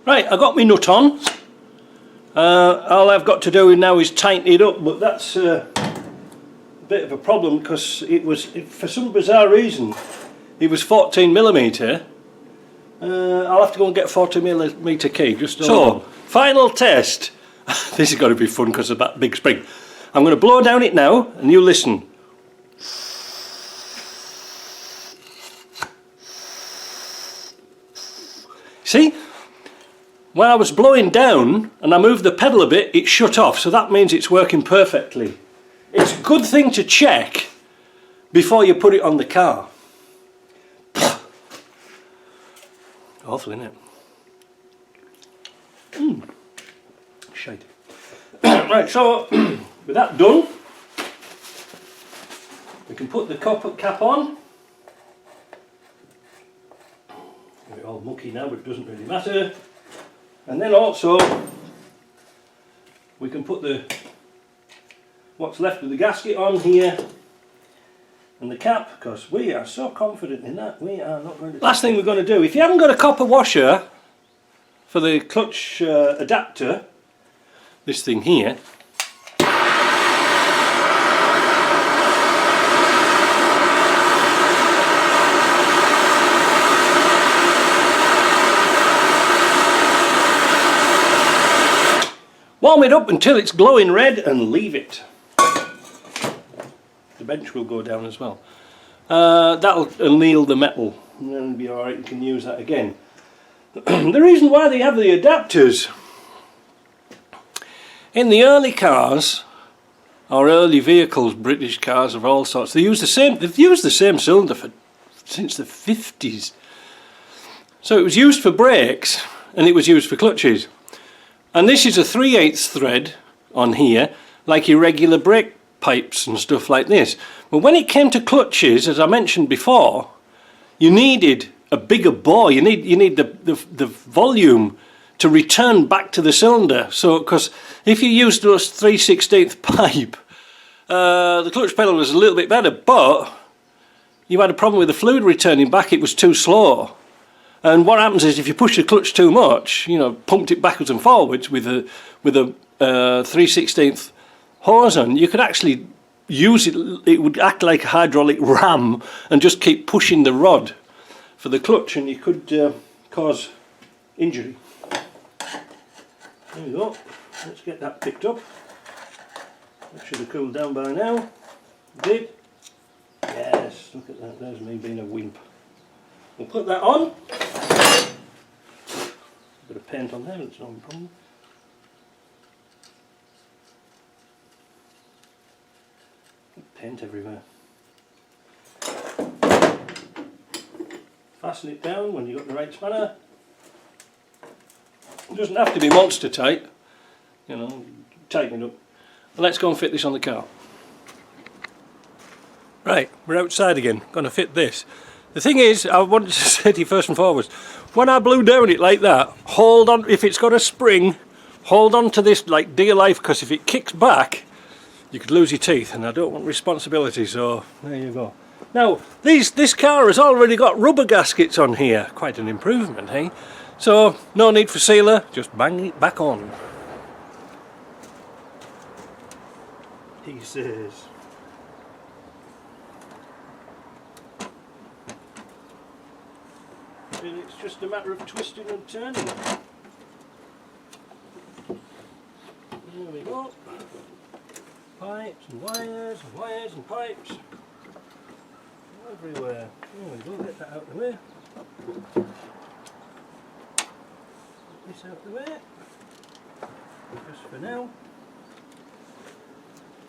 Right, I got my nut on. All I've got to do now is tighten it up, but that's a bit of a problem because it was, for some bizarre reason, it was 14mm. I'll have to go and get a 40mm key. Just so, final test. This has got to be fun because of that big spring. I'm going to blow down it now, and you listen. See? When I was blowing down and I moved the pedal a bit, it shut off, so that means it's working perfectly. It's a good thing to check before you put it on the car. Awful, isn't it? Shite. Right, so with that done, we can put the cap on. Get it all mucky now, but it doesn't really matter. And then also we can put what's left of the gasket on here and the cap, because we are so confident in that we are not going to... Last thing we're going to do, if you haven't got a copper washer for the clutch adapter, this thing here, warm it up until it's glowing red and leave it. The bench will go down as well. That'll anneal the metal and then it'll be alright, you can use that again. The reason why they have the adapters in the early cars, or early vehicles, British cars of all sorts, they've used the same cylinder since the 50s. So it was used for brakes and it was used for clutches. And this is a 3/8 thread on here, like your regular brake pipes and stuff like this. But when it came to clutches, as I mentioned before, you needed a bigger bore. You need the volume to return back to the cylinder. So, because if you used those 3/16 pipe, the clutch pedal was a little bit better, but you had a problem with the fluid returning back. It was too slow. And what happens is if you push the clutch too much, you know, pumped it backwards and forwards with a 3/16 hose on, you could actually use it. It would act like a hydraulic ram and just keep pushing the rod for the clutch, and you could cause injury. There we go. Let's get that picked up. That should have cooled down by now. It did. Yes, look at that. There's me being a wimp. We'll put that on. Bit of paint on there, it's no problem. Paint everywhere. Fasten it down when you've got the right spanner. It doesn't have to be monster tight, you know, tighten it up. But let's go and fit this on the car. Right, we're outside again, going to fit this. The thing is, I wanted to say to you first and foremost, when I blew down it like that, hold on, if it's got a spring, hold on to this like dear life, because if it kicks back, you could lose your teeth, and I don't want responsibility, so there you go. Now, this car has already got rubber gaskets on here, quite an improvement, hey? So, no need for sealer, just bang it back on. He says. And it's just a matter of twisting and turning. There we go. Pipes and wires and wires and pipes. Everywhere. There we go, get that out of the way. Get this out of the way. Just for now.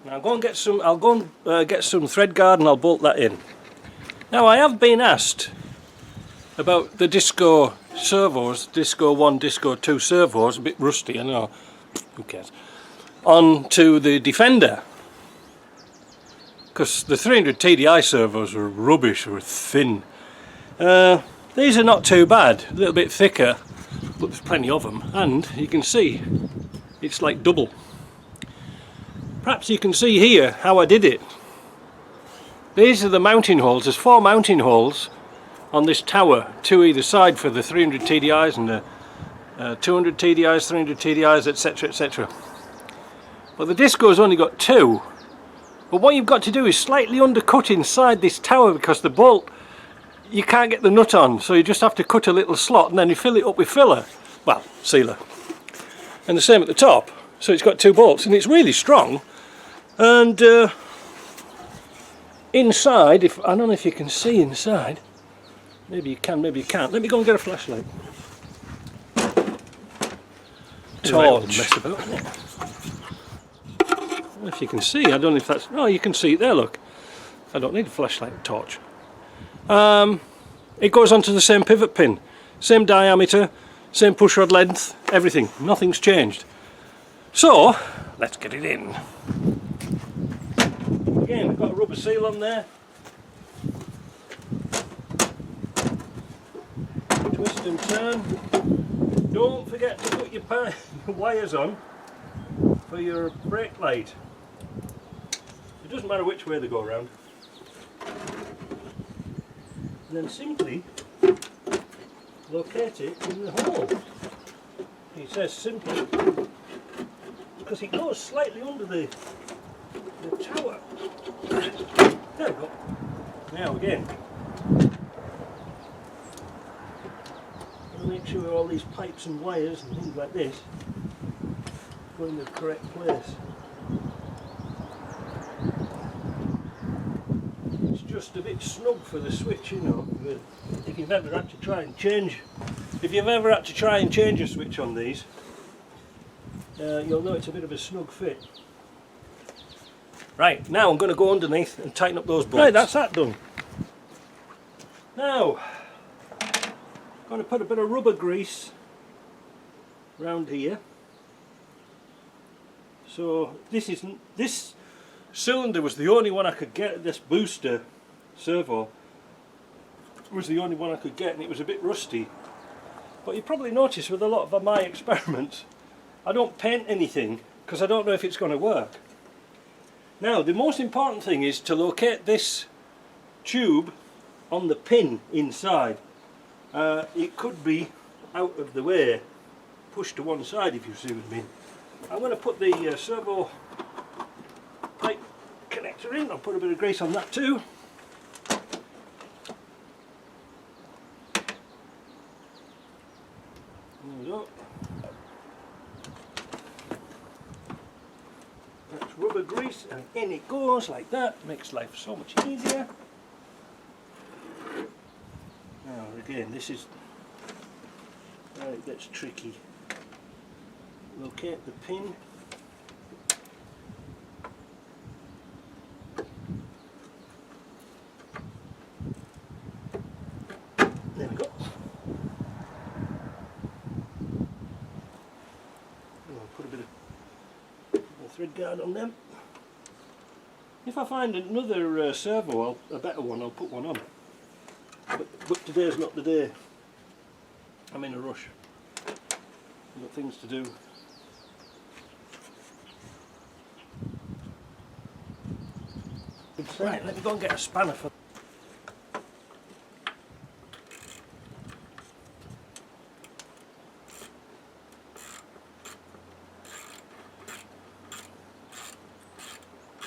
Now I'll go and get some thread guard and I'll bolt that in. Now I have been asked about the Disco servos, Disco 1, Disco 2 servos, a bit rusty, I know, who cares, on to the Defender, because the 300 TDI servos were rubbish, were thin. These are not too bad, a little bit thicker, but there's plenty of them, and you can see it's like double. Perhaps you can see here how I did it. These are the mounting holes. There's 4 mounting holes on this tower, 2 either side for the 300 TDIs and 200 TDIs, 300 TDIs, etc, etc. But the disco's only got 2. But what you've got to do is slightly undercut inside this tower, because the bolt, you can't get the nut on, so you just have to cut a little slot and then you fill it up with filler, well, sealer. And the same at the top, so it's got 2 bolts and it's really strong. And inside, I don't know if you can see inside, maybe you can, maybe you can't. Let me go and get a flashlight. Torch. Mess about, isn't it? If you can see, I don't know if that's, oh, you can see it there, look. I don't need a flashlight, torch. It goes onto the same pivot pin, same diameter, same pushrod length, everything, nothing's changed. So let's get it in. Again, we've got a rubber seal on there. Twist and turn. Don't forget to put your wires on for your brake light. It doesn't matter which way they go around. And then simply locate it in the hole. It says simply because it goes slightly under the tower. There we go. Now again, make sure all these pipes and wires and things like this go in the correct place. It's just a bit snug for the switch, you know. If you've ever had to try and change, a switch on these, you'll know it's a bit of a snug fit. Right, now I'm going to go underneath and tighten up those bolts. Right, that's that done. Now, I'm going to put a bit of rubber grease around here. So this cylinder was the only one I could get. This booster servo was the only one I could get, and it was a bit rusty. But you probably noticed with a lot of my experiments, I don't paint anything because I don't know if it's going to work. Now the most important thing is to locate this tube on the pin inside. It could be out of the way, pushed to one side, if you see what I mean. I'm going to put the servo pipe connector in. I'll put a bit of grease on that too. There we go. That's rubber grease, and in it goes like that. Makes life so much easier. Now again, this is where it gets tricky. Locate the pin. There we go. I'll put a bit of thread guard on them. If I find another servo, a better one, I'll put one on. But today's not the day. I'm in a rush. I've got things to do. Right, let me go and get a spanner for.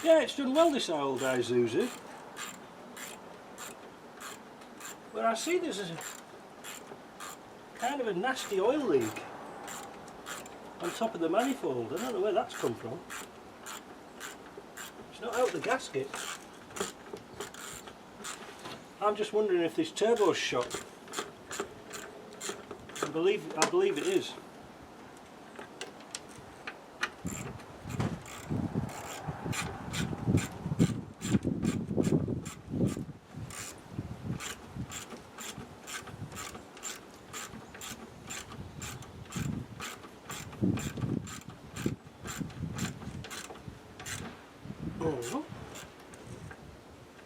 Yeah, it's done well, this old Isuzu. But I see there's a kind of a nasty oil leak on top of the manifold. I don't know where that's come from. It's not out the gasket. I'm just wondering if this turbo's shot. I believe it is.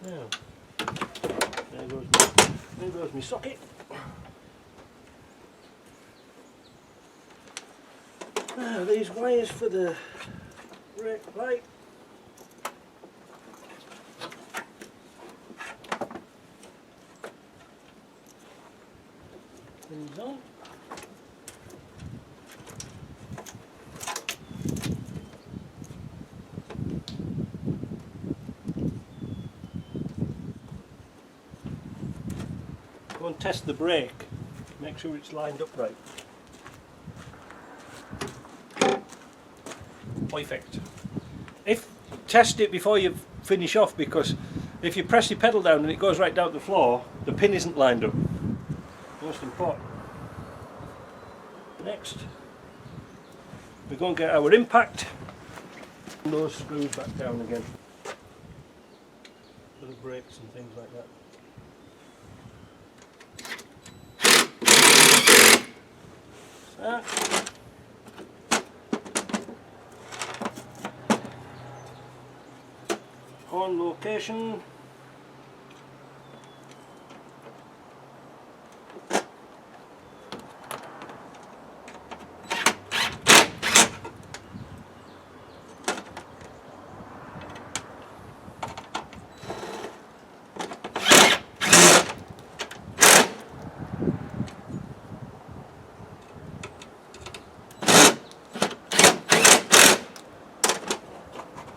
Now, there goes my socket. Now these wires for the brake light. Things on. test the brake. Make sure it's lined up right. Perfect. Test it before you finish off, because if you press your pedal down and it goes right down to the floor, the pin isn't lined up. Most important. Next, we're going to get our impact and those screws back down again for the brakes and things like that. On location.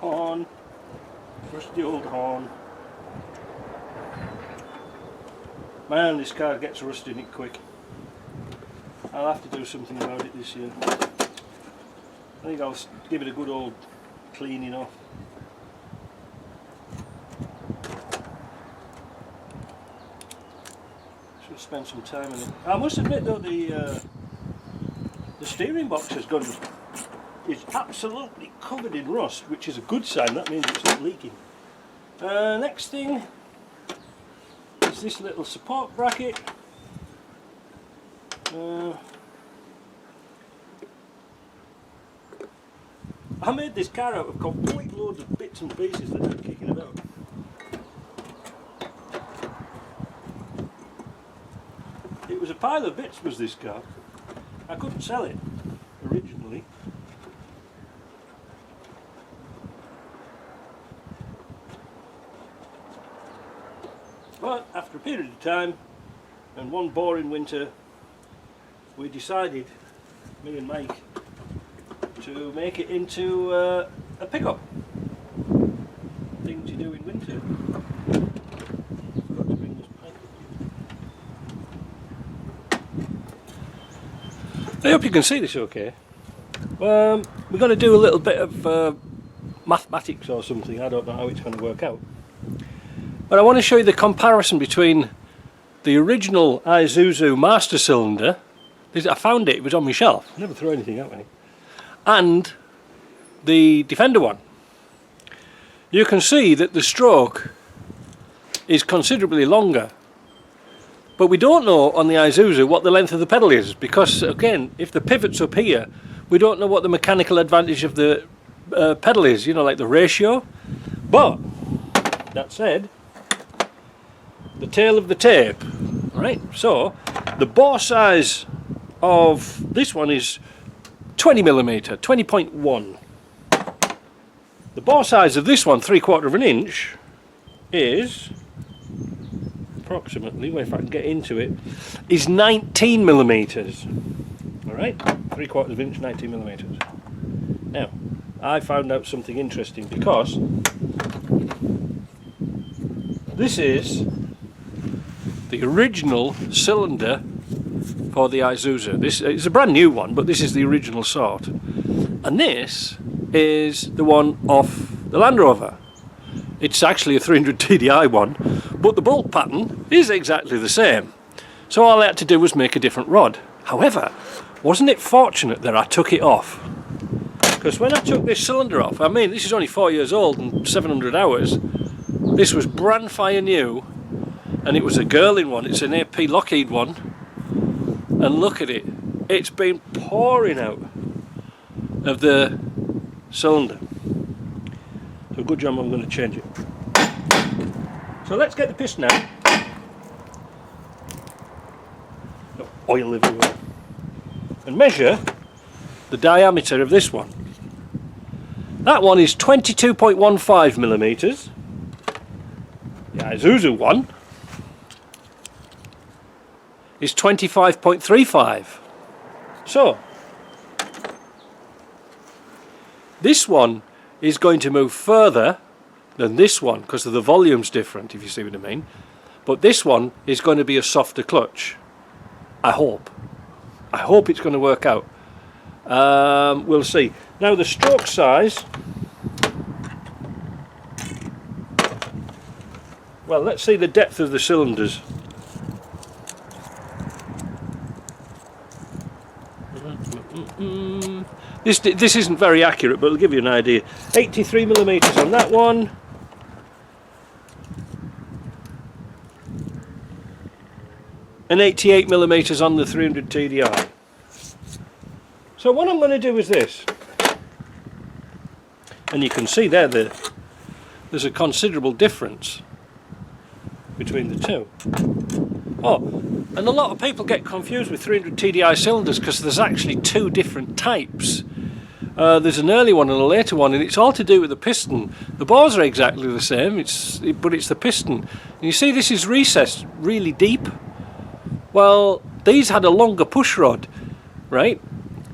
Horn. Just the old horn. Man, this car gets rust in it quick. I'll have to do something about it this year. I think I'll give it a good old cleaning off. Should spend some time on it. I must admit though, the steering box has gone. It's absolutely covered in rust, which is a good sign. That means it's not leaking. Next thing is this little support bracket. I made this car out of complete loads of bits and pieces that are kicking about. It was a pile of bits, was this car. I couldn't sell it originally. But after a period of time and one boring winter, we decided, me and Mike, to make it into a pickup. Thing to do in winter. Forgot to bring this pipe up here. I hope you can see this okay. We're going to do a little bit of mathematics or something. I don't know how it's going to work out. But I want to show you the comparison between the original Isuzu master cylinder. I found it was on my shelf, I never throw anything out with it, and the Defender one. You can see that the stroke is considerably longer, but we don't know on the Isuzu what the length of the pedal is, because again, if the pivot's up here, we don't know what the mechanical advantage of the pedal is, you know, like the ratio. But that said, the tail of the tape, right? So the bore size of this one is 20mm, 20.1. The bore size of this one, 3/4 of an inch, is approximately, well, if I can get into it, is 19mm. All right, 3/4 of an inch, 19mm. Now, I found out something interesting, because this is the original cylinder for the Isuzu. This is a brand new one, but this is the original sort. And this is the one off the Land Rover. It's actually a 300 TDI one, but the bolt pattern is exactly the same. So all I had to do was make a different rod. However, wasn't it fortunate that I took it off? Because when I took this cylinder off, I mean, this is only 4 years old and 700 hours. This was brand fire new. And it was a Girling one, it's an AP Lockheed one, and look at it, it's been pouring out of the cylinder. So good job, I'm going to change it. So let's get the piston out. No oil everywhere. And measure the diameter of this one. That one is 22.15mm. The Isuzu one is 25.35. So this one is going to move further than this one because of the volume's different, if you see what I mean. but this one is going to be a softer clutch. I hope it's going to work out. We'll see. Now the stroke size, well, let's see the depth of the cylinders. This isn't very accurate, but it'll give you an idea. 83mm on that one. And 88mm on the 300 TDI. So what I'm going to do is this. And you can see there there's a considerable difference between the two. Oh, and a lot of people get confused with 300 TDI cylinders because there's actually two different types. There's an early one and a later one, and it's all to do with the piston. The bores are exactly the same, but it's the piston. And you see this is recessed really deep. Well, these had a longer push rod, right?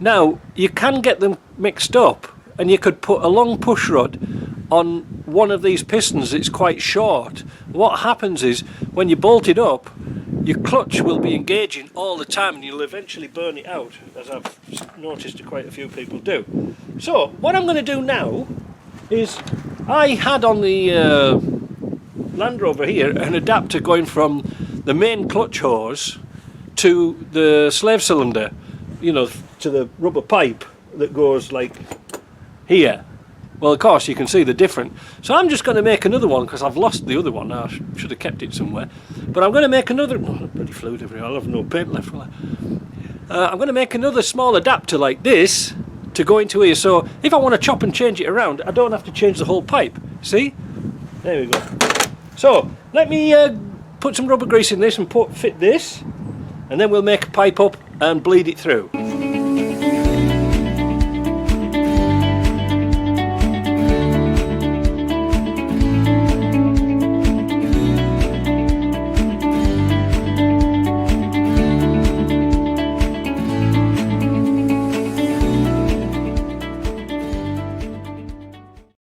Now, you can get them mixed up, and you could put a long push rod on one of these pistons that's quite short. What happens is, when you bolt it up, your clutch will be engaging all the time and you'll eventually burn it out, as I've noticed quite a few people do. So what I'm going to do now is, I had on the Land Rover here an adapter going from the main clutch hose to the slave cylinder, you know, to the rubber pipe that goes like here. Well, of course, you can see the difference. So I'm just going to make another one because I've lost the other one. I should have kept it somewhere. But I'm going to make another... Oh, bloody fluid everywhere. I'll have no paint left, will I? I'm going to make another small adapter like this to go into here. So if I want to chop and change it around, I don't have to change the whole pipe. See? There we go. So let me put some rubber grease in this and fit this. And then we'll make a pipe up and bleed it through.